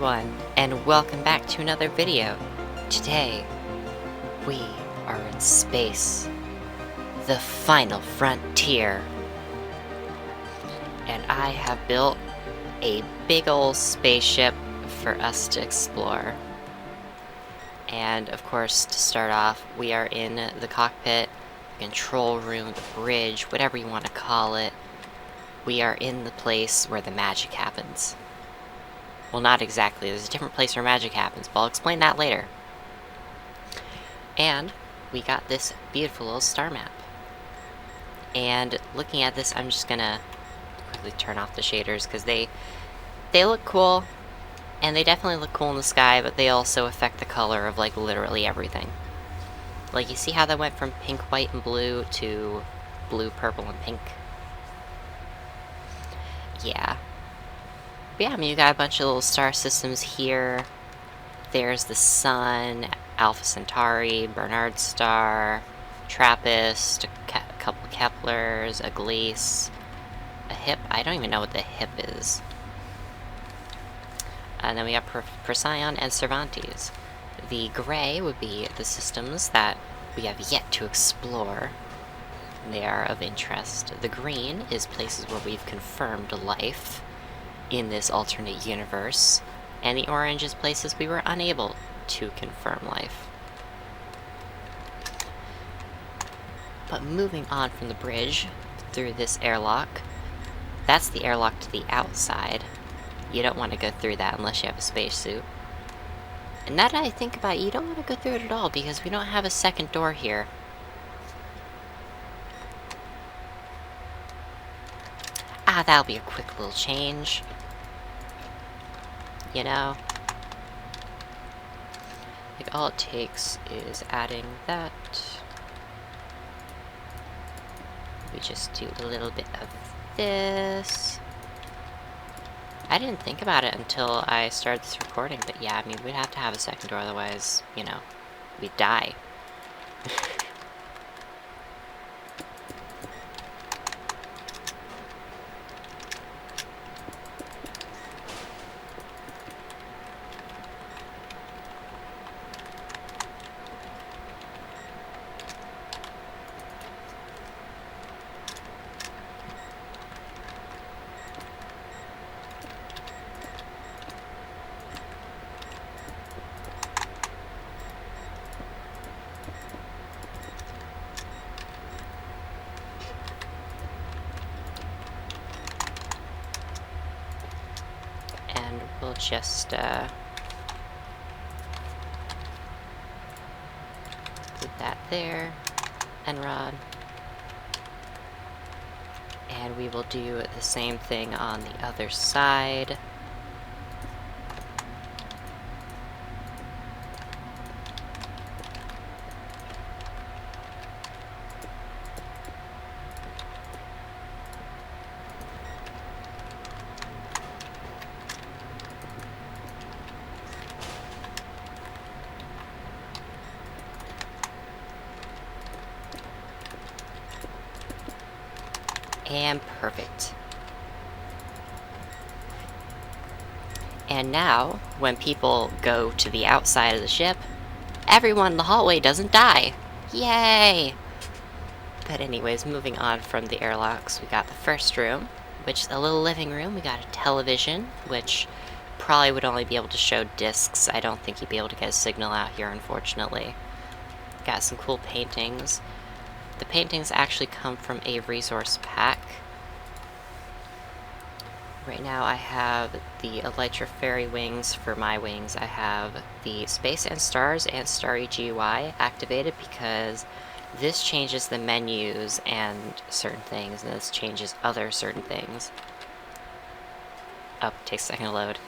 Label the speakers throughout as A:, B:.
A: everyone, and welcome back to another video. Today, we are in space, the final frontier. And I have built a big old spaceship for us to explore. And of course, to start off, we are in the cockpit, control room, the bridge, whatever you want to call it. We are in the place where the magic happens. Well, not exactly. There's a different place where magic happens, but I'll explain that later. And we got this beautiful little star map. And looking at this, I'm just gonna quickly turn off the shaders because they look cool, and they definitely look cool in the sky, but they also affect the color of like literally everything. Like, you see how that went from pink, white, and blue to blue, purple, and pink? Yeah. But yeah, I mean, you got a bunch of little star systems here. There's the Sun, Alpha Centauri, Bernard Star, TRAPPIST, a couple Keplers, a Gliese, a HIP. I don't even know what the HIP is. And then we got Procyon and Cervantes. The gray would be the systems that we have yet to explore. They are of interest. The green is places where we've confirmed life in this alternate universe, and the orange is places we were unable to confirm life. But moving on from the bridge through this airlock, that's the airlock to the outside. You don't want to go through that unless you have a spacesuit. And now that I think about it, you don't want to go through it at all because we don't have a second door here. Ah, that'll be a quick little change. You know? Like, all it takes is adding that. We just do a little bit of this. I didn't think about it until I started this recording, but yeah, I mean, we'd have to have a second door, otherwise, you know, we'd die. And we'll just, put that there, and rod. And we will do the same thing on the other side. And perfect. And now, when people go to the outside of the ship, everyone in the hallway doesn't die. Yay! But anyways, moving on from the airlocks, we got the first room, which is a little living room. We got a television, which probably would only be able to show discs. I don't think you'd be able to get a signal out here, unfortunately. Got some cool paintings. The paintings actually come from a resource pack. Right now I have the Elytra Fairy wings for my wings. I have the Space and Stars and Starry GUI activated because this changes the menus and certain things, and this changes other certain things. Oh, takes a second to load.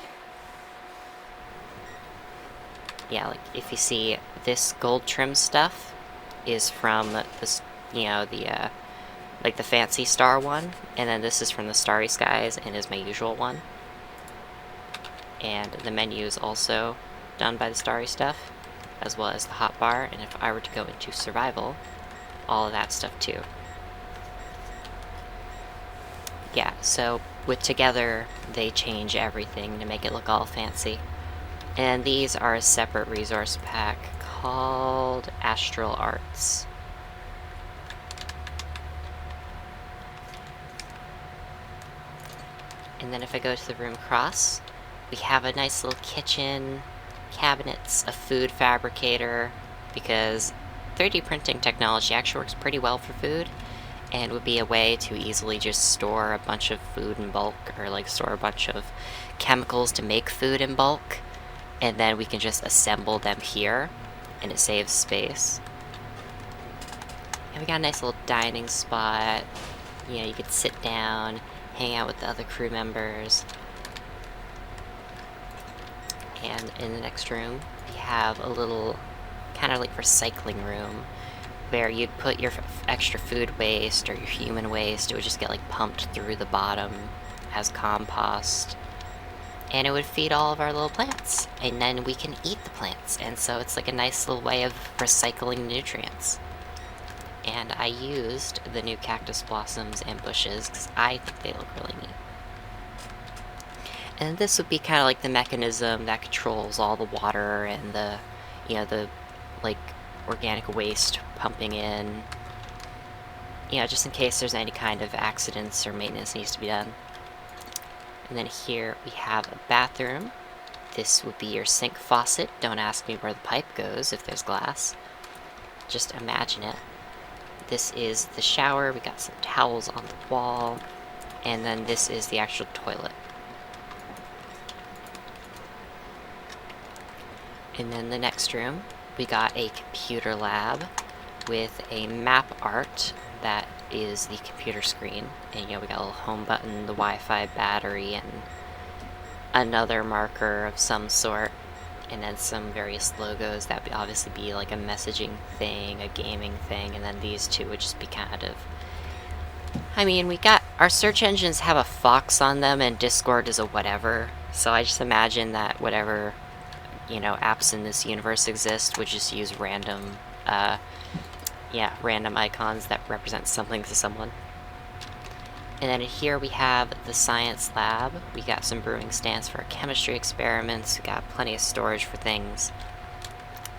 A: Yeah, like if you see this gold trim stuff is from this, you know, the like the fancy star one, and then this is from the Starry Skies and is my usual one. And the menu is also done by the Starry stuff, as well as the hotbar, and if I were to go into survival, all of that stuff too. Yeah, so with together, they change everything to make it look all fancy. And these are a separate resource pack called Astral Arts. And then if I go to the room across, we have a nice little kitchen, cabinets, a food fabricator, because 3D printing technology actually works pretty well for food, and would be a way to easily just store a bunch of food in bulk, or like store a bunch of chemicals to make food in bulk, and then we can just assemble them here, and it saves space. And we got a nice little dining spot. You know, you could sit down, hang out with the other crew members. And in the next room, we have a little kind of like recycling room where you'd put your extra food waste or your human waste. It would just get like pumped through the bottom as compost, and it would feed all of our little plants, and then we can eat the plants. And so it's like a nice little way of recycling nutrients. And I used the new cactus blossoms and bushes because I think they look really neat. And this would be kind of like the mechanism that controls all the water and the, you know, the like organic waste pumping in, you know, just in case there's any kind of accidents or maintenance needs to be done. And then here we have a bathroom. This would be your sink faucet. Don't ask me where the pipe goes if there's glass. Just imagine it. This is the shower. We got some towels on the wall. And then this is the actual toilet. And then the next room, we got a computer lab with a map art that is the computer screen. And, you know, we got a little home button, the Wi-Fi battery, and another marker of some sort. And then some various logos that would obviously be like a messaging thing, a gaming thing, and then these two would just be kind of... I mean, we got... Our search engines have a fox on them, and Discord is a whatever. So I just imagine that whatever, you know, apps in this universe exist would just use random, random icons that represent something to someone. And then here we have the science lab. We got some brewing stands for chemistry experiments. We got plenty of storage for things.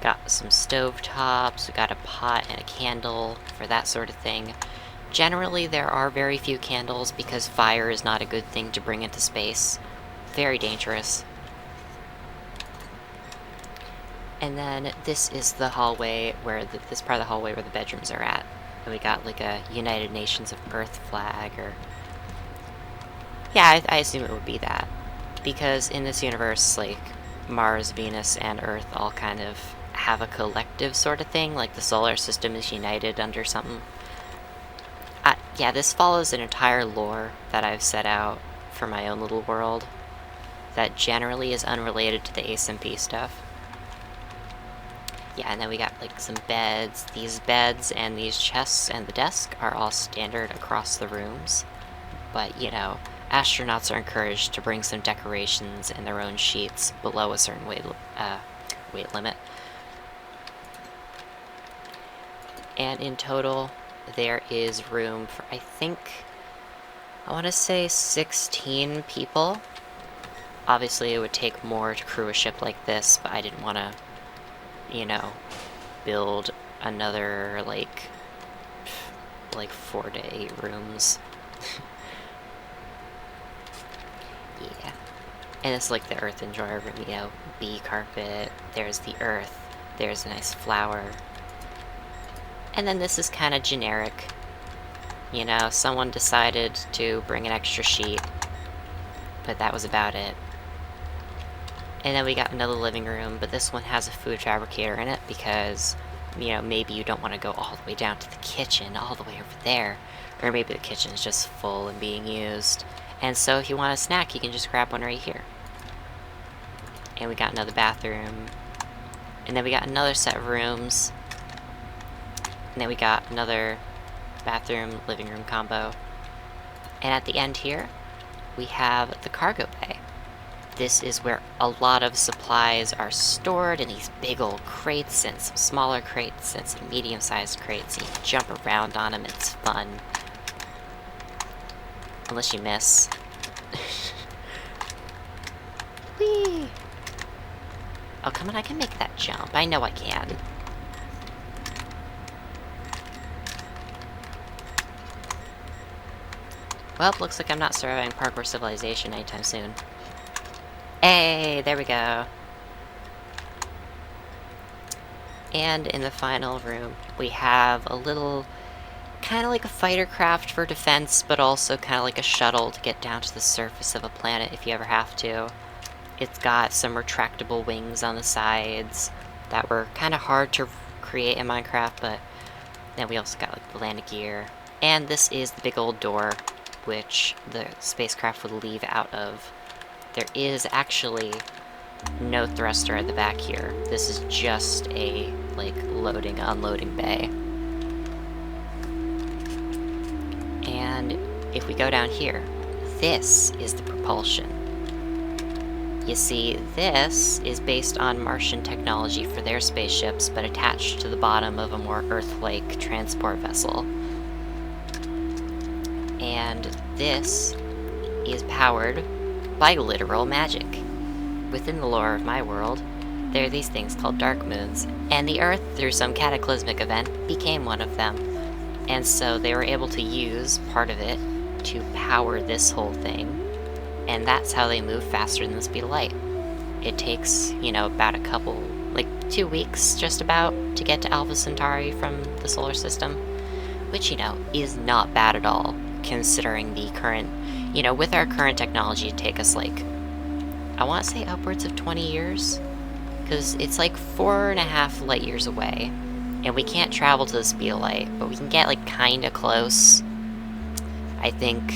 A: Got some stove tops. We got a pot and a candle for that sort of thing. Generally, there are very few candles because fire is not a good thing to bring into space. Very dangerous. And then this is the hallway where this part of the hallway where the bedrooms are at. And we got like a United Nations of Earth flag, or... Yeah, I assume it would be that. Because in this universe, like, Mars, Venus, and Earth all kind of have a collective sort of thing. Like, the solar system is united under something. Yeah, this follows an entire lore that I've set out for my own little world that generally is unrelated to the SMP stuff. Yeah, and then we got, like, some beds. These beds and these chests and the desk are all standard across the rooms. But, you know, astronauts are encouraged to bring some decorations and their own sheets below a certain weight limit. And in total, there is room for, I think, I want to say 16 people. Obviously, it would take more to crew a ship like this, but I didn't want to, you know, build another, like 4 to 8 rooms. Yeah. And it's like the Earth Enjoyer room, you know, bee carpet, there's the Earth, there's a nice flower. And then this is kind of generic. You know, someone decided to bring an extra sheet, but that was about it. And then we got another living room, but this one has a food fabricator in it because, you know, maybe you don't want to go all the way down to the kitchen, all the way over there. Or maybe the kitchen is just full and being used. And so if you want a snack, you can just grab one right here. And we got another bathroom. And then we got another set of rooms. And then we got another bathroom, living room combo. And at the end here, we have the cargo bay. This is where a lot of supplies are stored in these big old crates and some smaller crates and some medium-sized crates. And you can jump around on them, it's fun. Unless you miss. Whee! Oh, come on, I can make that jump. I know I can. Well, looks like I'm not surviving parkour civilization anytime soon. Hey, there we go. And in the final room, we have a little, kind of like a fighter craft for defense, but also kind of like a shuttle to get down to the surface of a planet if you ever have to. It's got some retractable wings on the sides that were kind of hard to create in Minecraft, but then we also got like the landing gear. And this is the big old door, which the spacecraft would leave out of. There is actually no thruster at the back here. This is just a, like, loading, unloading bay. And if we go down here, this is the propulsion. You see, this is based on Martian technology for their spaceships, but attached to the bottom of a more Earth-like transport vessel. And this is powered by literal magic. Within the lore of my world, there are these things called dark moons, and the Earth, through some cataclysmic event, became one of them. And so they were able to use part of it to power this whole thing, and that's how they move faster than the speed of light. It takes, you know, about a couple, like 2 weeks just about, to get to Alpha Centauri from the solar system, which, you know, is not bad at all, considering the current, you know, with our current technology, it'd take us like, I want to say upwards of 20 years, because it's like 4.5 light years away, and we can't travel to the speed of light, but we can get like kind of close, I think.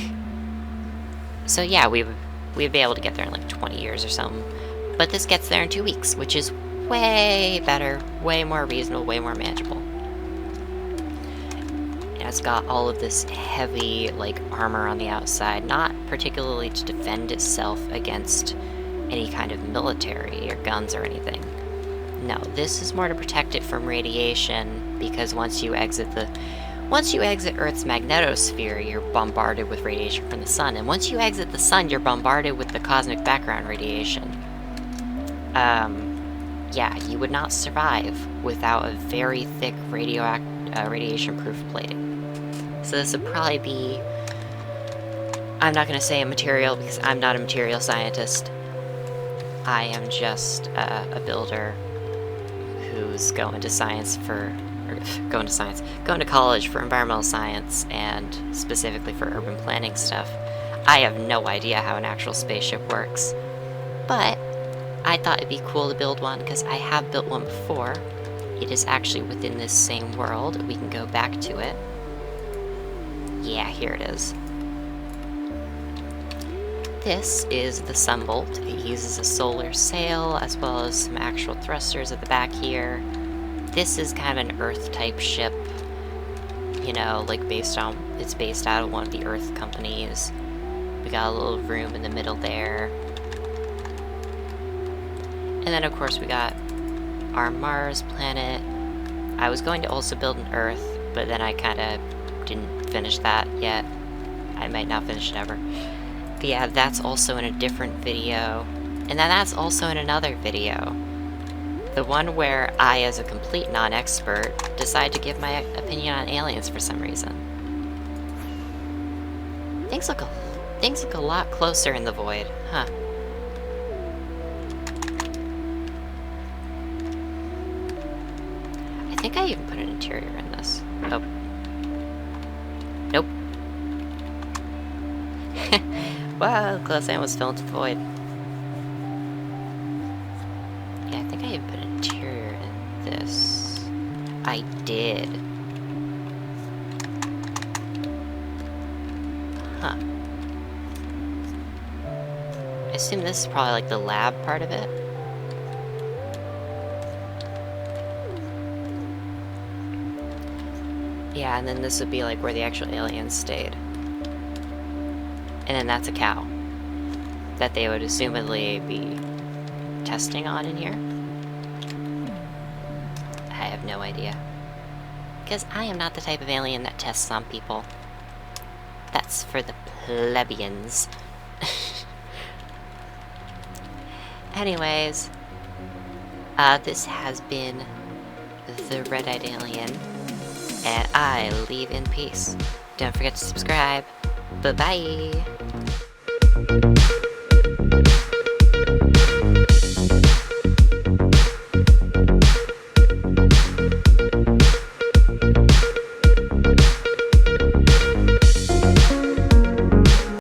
A: So yeah, we'd be able to get there in like 20 years or something, but this gets there in 2 weeks, which is way better, way more reasonable, way more manageable. And it's got all of this heavy like armor on the outside, not particularly to defend itself against any kind of military or guns or anything. No, this is more to protect it from radiation, because once you exit Earth's magnetosphere, you're bombarded with radiation from the sun, and once you exit the sun, you're bombarded with the cosmic background radiation. Yeah, you would not survive without a very thick radiation-proof plating. So this would probably be, I'm not going to say a material, because I'm not a material scientist. I am just a builder who's going to college for environmental science and specifically for urban planning stuff. I have no idea how an actual spaceship works, but I thought it'd be cool to build one because I have built one before. It is actually within this same world. We can go back to it. Yeah, here it is. This is the Sunbolt. It uses a solar sail as well as some actual thrusters at the back here. This is kind of an Earth-type ship, you know, like it's based out of one of the Earth companies. We got a little room in the middle there. And then, of course, we got our Mars planet. I was going to also build an Earth, but then I kind of didn't finish that yet. I might not finish it ever. But yeah, that's also in a different video. And then that's also in another video. The one where I, as a complete non-expert, decide to give my opinion on aliens for some reason. Things look a lot closer in the void, huh? I think I even put an interior in this. Oh. Nope. Wow, close I almost fell into the void. Yeah, I think I even put an interior in this. I did. Huh. I assume this is probably like the lab part of it. Yeah, and then this would be like where the actual aliens stayed. And then that's a cow that they would assumedly be testing on in here. I have no idea. Because I am not the type of alien that tests on people. That's for the plebeians. Anyways, This has been the Red-Eyed Alien, and I leave in peace. Don't forget to subscribe. Bye-bye!